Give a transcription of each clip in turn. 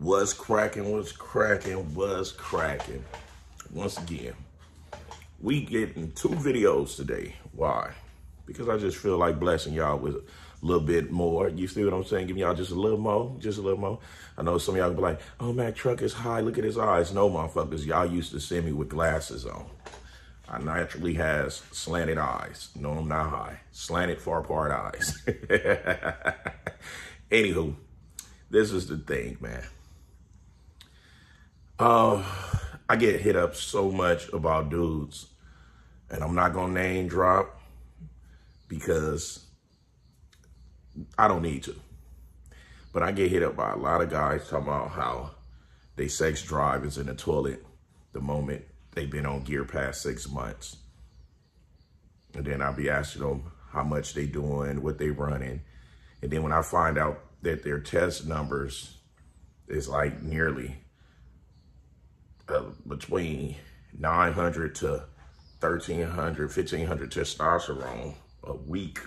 What's cracking, what's cracking, what's cracking? Once again, we getting 2 videos today. Why? Because I just feel like blessing y'all with a little bit more. You see what I'm saying? Giving y'all just a little more, just a little more. I know some of y'all be like, oh, Mac Truck is high. Look at his eyes. No, motherfuckers, y'all used to see me with glasses on. I naturally has slanted eyes. No, I'm not high. Slanted far apart eyes. Anywho, this is the thing, man. I get hit up so much about dudes, and I'm not gonna name drop because I don't need to. But I get hit up by a lot of guys talking about how they sex drive is in the toilet the moment they've been on gear past 6 months. And then I'll be asking them how much they doing, what they running. And then when I find out that their test numbers is like nearly between 900 to 1,300, 1,500 testosterone a week,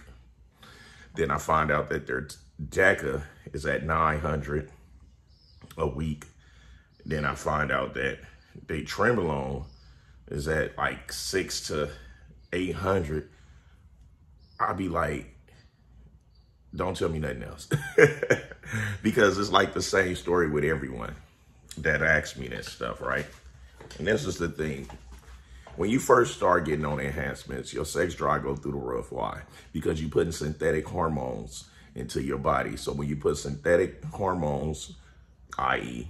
then I find out that their DECA is at 900 a week. Then I find out that they Trenbolone is at like 600 to 800. I'll be like, don't tell me nothing else. Because it's like the same story with everyone that asks me this stuff, right? And this is the thing. When you first start getting on enhancements, your sex drive go through the roof. Why? Because you're putting synthetic hormones into your body. So when you put synthetic hormones, i.e.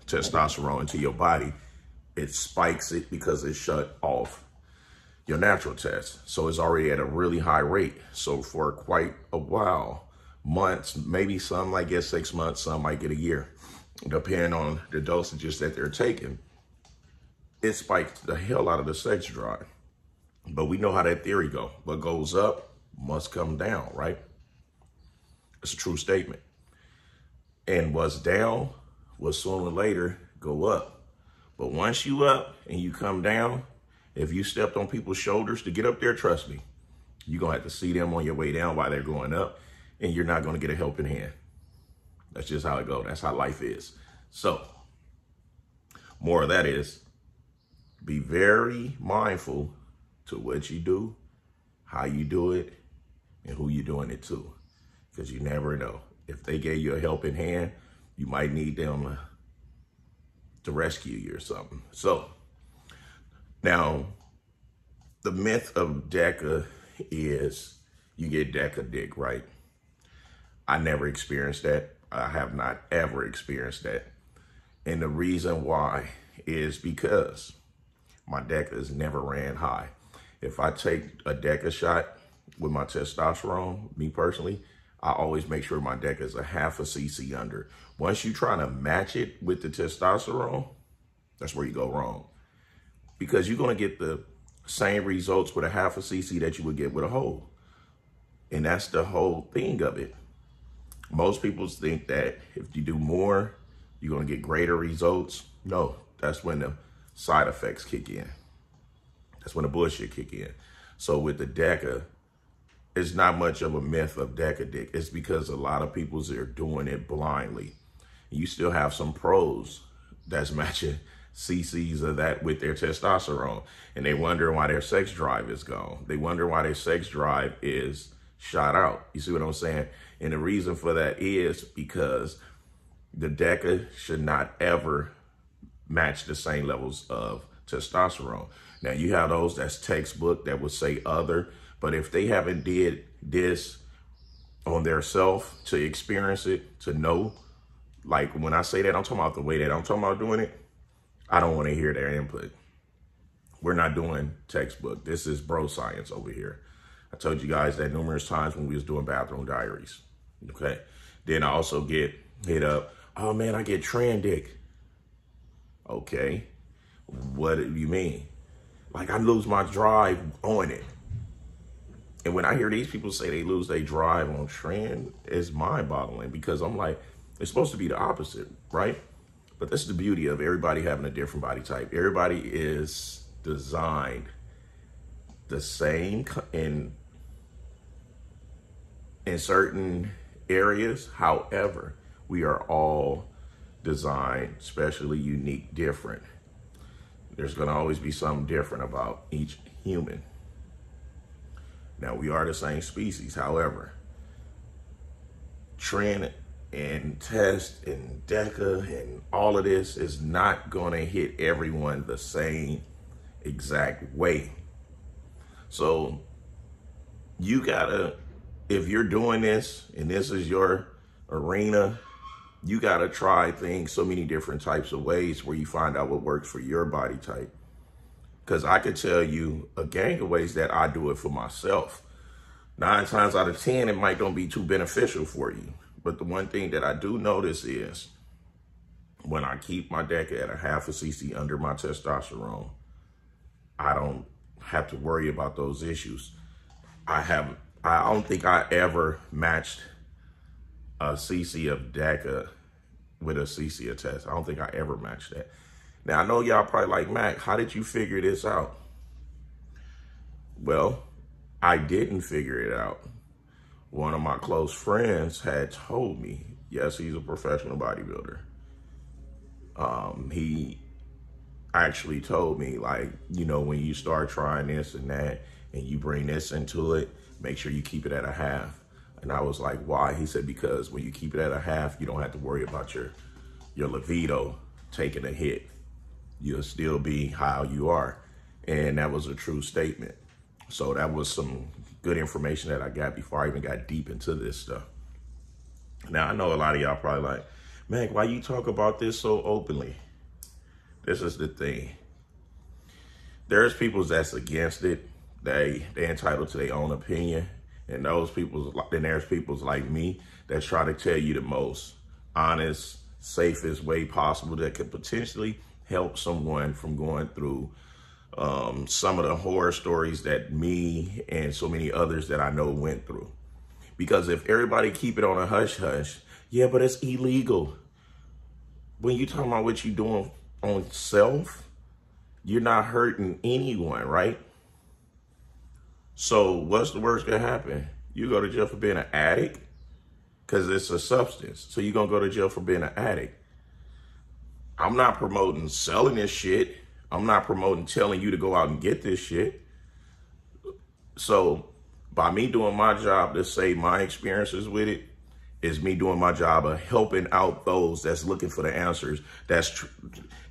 testosterone, into your body, it spikes it because it shut off your natural test. So it's already at a really high rate. So for quite a while, months, maybe some might get 6 months, some might get a year, depending on the dosages that they're taking, it spikes the hell out of the sex drive. But we know how that theory go. What goes up must come down, right? It's a true statement. And what's down will sooner or later go up. But once you up and you come down, if you stepped on people's shoulders to get up there, trust me, you're going to have to see them on your way down while they're going up, and you're not going to get a helping hand. That's just how it goes. That's how life is. So, more of that is, be very mindful to what you do, how you do it, and who you're doing it to. Because you never know. If they gave you a helping hand, you might need them to rescue you or something. So, now, the myth of DECA is you get DECA dick, right? I never experienced that. I have not ever experienced that. And the reason why is because my DECA has never ran high. If I take a DECA shot with my testosterone, me personally, I always make sure my DECA is a half a cc under. Once you try to match it with the testosterone, that's where you go wrong. Because you're going to get the same results with a half a cc that you would get with a whole. And that's the whole thing of it. Most people think that if you do more, you're going to get greater results. No, that's when the side effects kick in. That's when the bullshit kick in. So with the DECA, it's not much of a myth of DECA dick. It's because a lot of people are doing it blindly. You still have some pros that's matching cc's of that with their testosterone, and they wonder why their sex drive is gone. They wonder why their sex drive is shot out. You see what I'm saying? And the reason for that is because the DECA should not ever match the same levels of testosterone. Now, you have those that's textbook that would say other, but if they haven't did this on their self to experience it, to know, like when I say that, I'm talking about the way that I'm talking about doing it, I don't want to hear their input. We're not doing textbook. This is bro science over here. I told you guys that numerous times when we was doing bathroom diaries. Okay. Then I also get hit up. Oh man, I get trend dick. Okay. What do you mean? Like I lose my drive on it. And when I hear these people say they lose their drive on trend, it's mind boggling because I'm like, it's supposed to be the opposite, right? But that's the beauty of everybody having a different body type. Everybody is designed the same in certain areas. However, we are all designed, especially unique, different. There's going to always be something different about each human. Now, we are the same species. However, trend and test and DECA and all of this is not going to hit everyone the same exact way. So you gotta, if you're doing this and this is your arena, you gotta try things so many different types of ways where you find out what works for your body type. Because I could tell you a gang of ways that I do it for myself. 9 times out of 10, it might don't be too beneficial for you. But the one thing that I do notice is when I keep my DECA at a half a cc under my testosterone, I don't have to worry about those issues. I don't think I ever matched a cc of DECA with a cc of test. I don't think I ever matched that. Now, I know y'all probably like, Mac, how did you figure this out? Well, I didn't figure it out. One of my close friends had told me, yes, he's a professional bodybuilder. He actually told me, like, you know, when you start trying this and that and you bring this into it, make sure you keep it at a half. And I was like, why? He said, because when you keep it at a half, you don't have to worry about your libido taking a hit. You'll still be how you are. And that was a true statement. So that was some good information that I got before I even got deep into this stuff. Now, I know a lot of y'all probably like, man, why you talk about this so openly? This is the thing. There's people that's against it. They're entitled to their own opinion. And those people, then there's people like me that try to tell you the most honest, safest way possible that could potentially help someone from going through some of the horror stories that me and so many others that I know went through. Because if everybody keep it on a hush-hush, yeah, but it's illegal. When you talking about what you doing on self, you're not hurting anyone, right? So what's the worst gonna happen? You go to jail for being an addict because it's a substance. So you're gonna go to jail for being an addict. I'm not promoting selling this shit. I'm not promoting telling you to go out and get this shit. So by me doing my job to say my experiences with it is me doing my job of helping out those that's looking for the answers, that's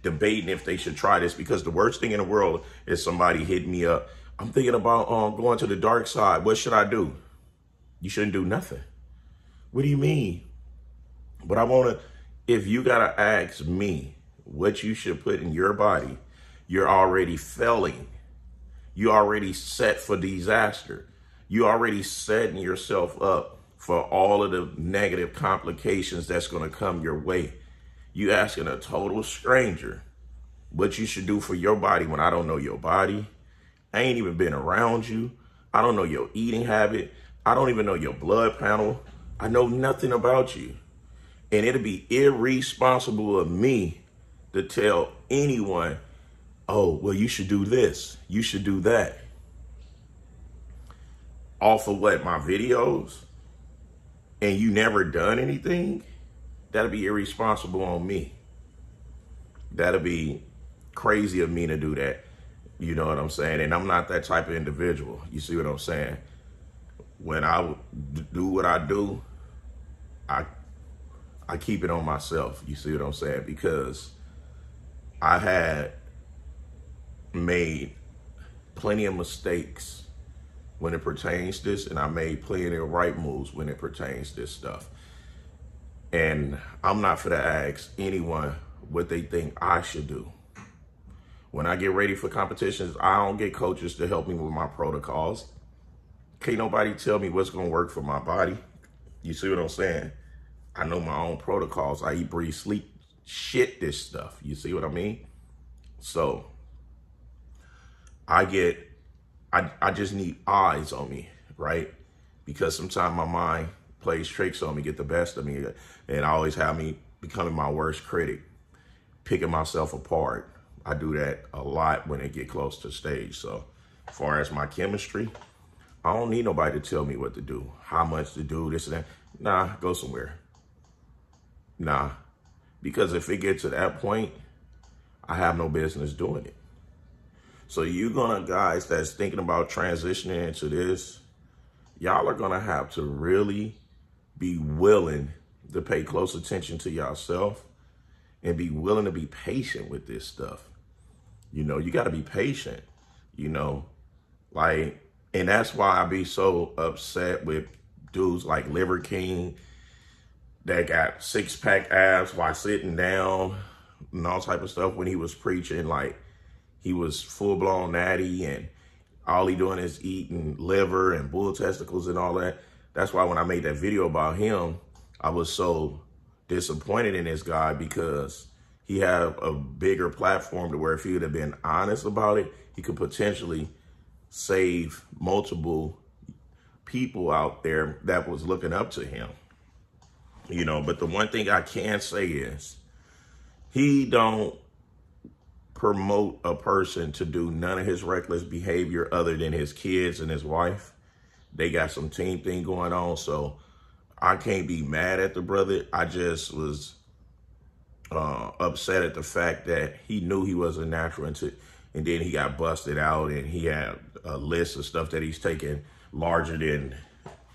debating if they should try this. Because the worst thing in the world is somebody hitting me up, I'm thinking about going to the dark side. What should I do? You shouldn't do nothing. What do you mean? But I want to, if you got to ask me what you should put in your body, you're already failing. You already set for disaster. You already setting yourself up for all of the negative complications that's going to come your way. You asking a total stranger what you should do for your body when I don't know your body. I ain't even been around you. I don't know your eating habit. I don't even know your blood panel. I know nothing about you. And it'll be irresponsible of me to tell anyone, oh, well, you should do this. You should do that. Off of what, my videos? And you never done anything? That'll be irresponsible on me. That'll be crazy of me to do that. You know what I'm saying? And I'm not that type of individual. You see what I'm saying? When I do what I do, I keep it on myself. You see what I'm saying? Because I had made plenty of mistakes when it pertains to this, and I made plenty of right moves when it pertains to this stuff. And I'm not for to ask anyone what they think I should do. When I get ready for competitions, I don't get coaches to help me with my protocols. Can't nobody tell me what's gonna work for my body. You see what I'm saying? I know my own protocols. I eat, breathe, sleep, shit this stuff. You see what I mean? So I just need eyes on me, right? Because sometimes my mind plays tricks on me, get the best of me, and always have me becoming my worst critic, picking myself apart. I do that a lot when it get close to stage. So as far as my chemistry, I don't need nobody to tell me what to do, how much to do, this and that. Nah, go somewhere. Nah, Because if it gets to that point, I have no business doing it. So you guys that's thinking about transitioning into this, y'all are gonna have to really be willing to pay close attention to yourself and be willing to be patient with this stuff. You know, you gotta be patient, you know, like, and that's why I be so upset with dudes like Liver King that got 6-pack abs while sitting down and all type of stuff when he was preaching like he was full-blown natty and all he doing is eating liver and bull testicles and all that. That's why when I made that video about him, I was so disappointed in this guy, because he had a bigger platform to where if he would have been honest about it, he could potentially save multiple people out there that was looking up to him. You know, but the one thing I can say is he don't promote a person to do none of his reckless behavior other than his kids and his wife. They got some team thing going on, so I can't be mad at the brother. I just was upset at the fact that he knew he was a natural, and then he got busted out, and he had a list of stuff that he's taken larger than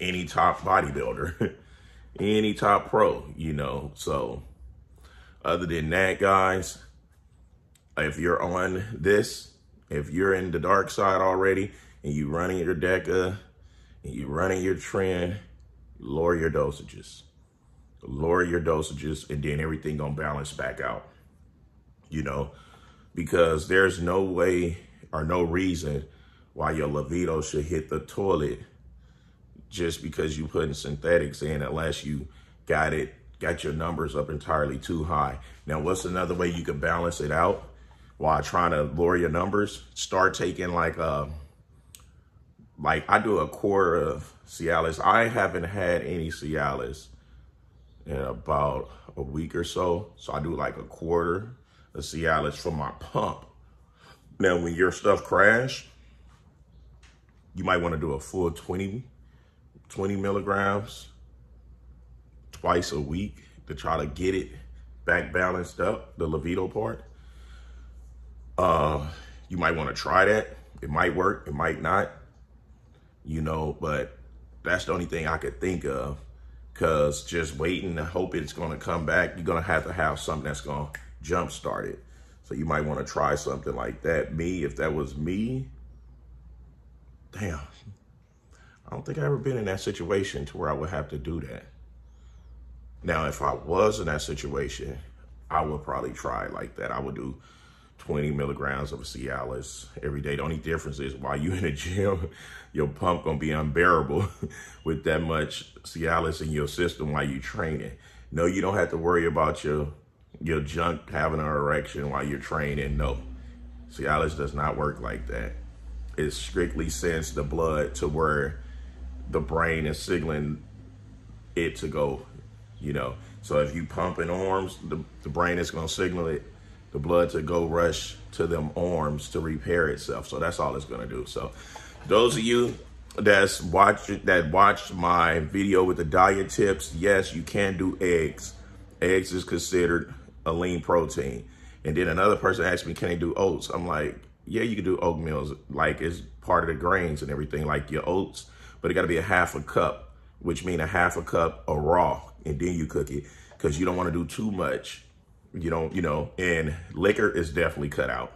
any top bodybuilder, any top pro, you know. So other than that, guys, if you're on this, if you're in the dark side already and you running your DECA and you running your trend, lower your dosages. Lower your dosages, and then everything gonna balance back out. You know, because there's no way or no reason why your libido should hit the toilet just because you putting synthetics in, unless you got your numbers up entirely too high. Now, what's another way you can balance it out while trying to lower your numbers? Start taking like I do a quarter of Cialis. I haven't had any Cialis in about a week or so. So I do like a quarter of Cialis for my pump. Now, when your stuff crash, you might want to do a full 20 milligrams twice a week to try to get it back balanced up, the libido part. You might want to try that. It might work, it might not, you know, but that's the only thing I could think of, because just waiting to hope it's going to come back, you're going to have something that's going to jumpstart it. So you might want to try something like that. If that was me, damn, I don't think I've ever been in that situation to where I would have to do that. Now, if I was in that situation, I would probably try it like that. I would do 20 milligrams of Cialis every day. The only difference is while you in the gym, your pump gonna be unbearable with that much Cialis in your system while you training. No, you don't have to worry about your junk having an erection while you're training. No, Cialis does not work like that. It strictly sends the blood to where the brain is signaling it to go, you know. So if you pump in arms, the brain is gonna signal it, the blood to go rush to them arms to repair itself. So that's all it's gonna do. So those of you that watched my video with the diet tips, yes, you can do eggs. Eggs is considered a lean protein. And then another person asked me, can I do oats? I'm like, yeah, you can do oatmeal, like it's part of the grains and everything, like your oats, but it gotta be a half a cup, which means a half a cup of raw, and then you cook it, because you don't wanna do too much. You don't, you know, and liquor is definitely cut out.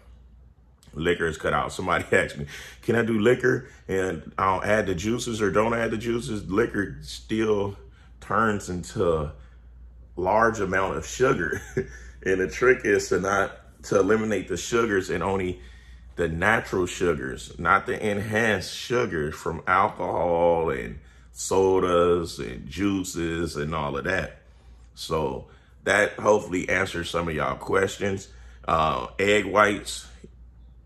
Liquor is cut out. Somebody asked me, can I do liquor and I'll add the juices or don't add the juices? Liquor still turns into large amount of sugar. And the trick is to eliminate the sugars and only the natural sugars, not the enhanced sugars from alcohol and sodas and juices and all of that. So that hopefully answers some of y'all questions. Egg whites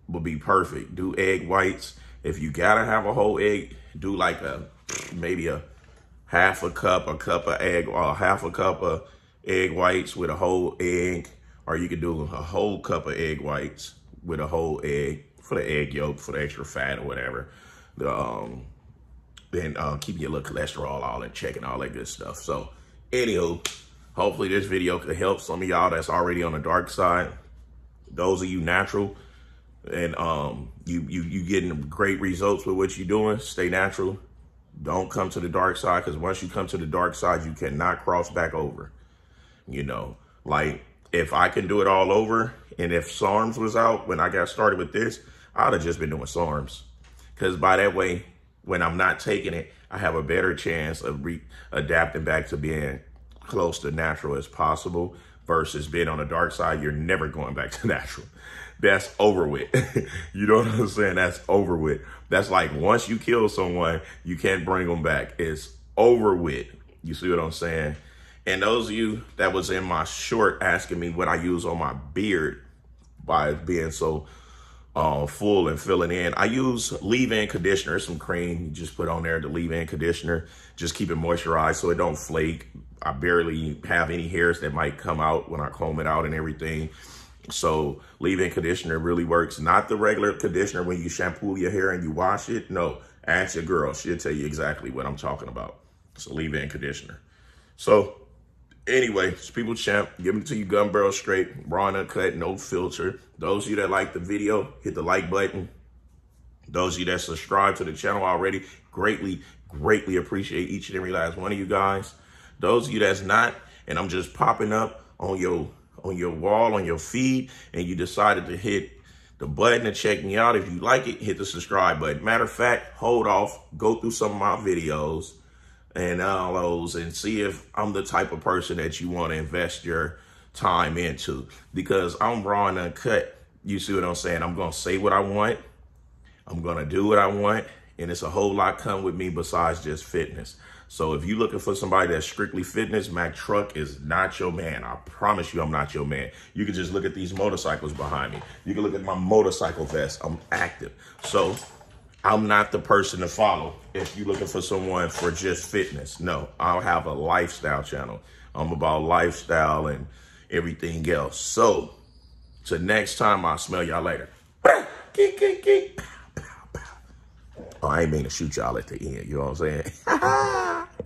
will be perfect. Do egg whites. If you gotta have a whole egg, do like maybe a half a cup of egg, or half a cup of egg whites with a whole egg, or you could do a whole cup of egg whites with a whole egg for the egg yolk, for the extra fat or whatever. Then keep your little cholesterol all in check and all that good stuff. So anywho, Hopefully this video could help some of y'all that's already on the dark side. Those of you natural and you getting great results with what you're doing, stay natural. Don't come to the dark side, because once you come to the dark side, you cannot cross back over. You know, like if I can do it all over, and if SARMs was out when I got started with this, I'd have just been doing SARMs. Because by that way, when I'm not taking it, I have a better chance of adapting back to being close to natural as possible, versus being on the dark side. You're never going back to natural. That's over with. You know what I'm saying? That's over with. That's like once you kill someone, you can't bring them back. It's over with. You see what I'm saying? And those of you that was in my short asking me what I use on my beard by being so full and filling in, I use leave-in conditioner, some cream. You just put on there the leave-in conditioner. Just keep it moisturized so it don't flake. I barely have any hairs that might come out when I comb it out and everything. So leave-in conditioner really works. Not the regular conditioner when you shampoo your hair and you wash it. No, ask your girl. She'll tell you exactly what I'm talking about. It's a leave-in conditioner. So anyway, it's People Champ, giving it to you gun barrel straight, raw and uncut, no filter. Those of you that like the video, hit the like button. Those of you that subscribe to the channel already, greatly appreciate each and every last one of you guys. Those of you that's not, and I'm just popping up on your wall, on your feed, and you decided to hit the button to check me out. If you like it, hit the subscribe button. Matter of fact, hold off, go through some of my videos and all those and see if I'm the type of person that you want to invest your time into, because I'm raw and uncut. You see what I'm saying? I'm going to say what I want. I'm going to do what I want. And it's a whole lot come with me besides just fitness. So if you're looking for somebody that's strictly fitness, Mac Truck is not your man. I promise you I'm not your man. You can just look at these motorcycles behind me. You can look at my motorcycle vest. I'm active. So I'm not the person to follow if you're looking for someone for just fitness. No, I'll have a lifestyle channel. I'm about lifestyle and everything else. So till next time, I'll smell y'all later. Oh, I ain't mean to shoot y'all at the end. You know what I'm saying?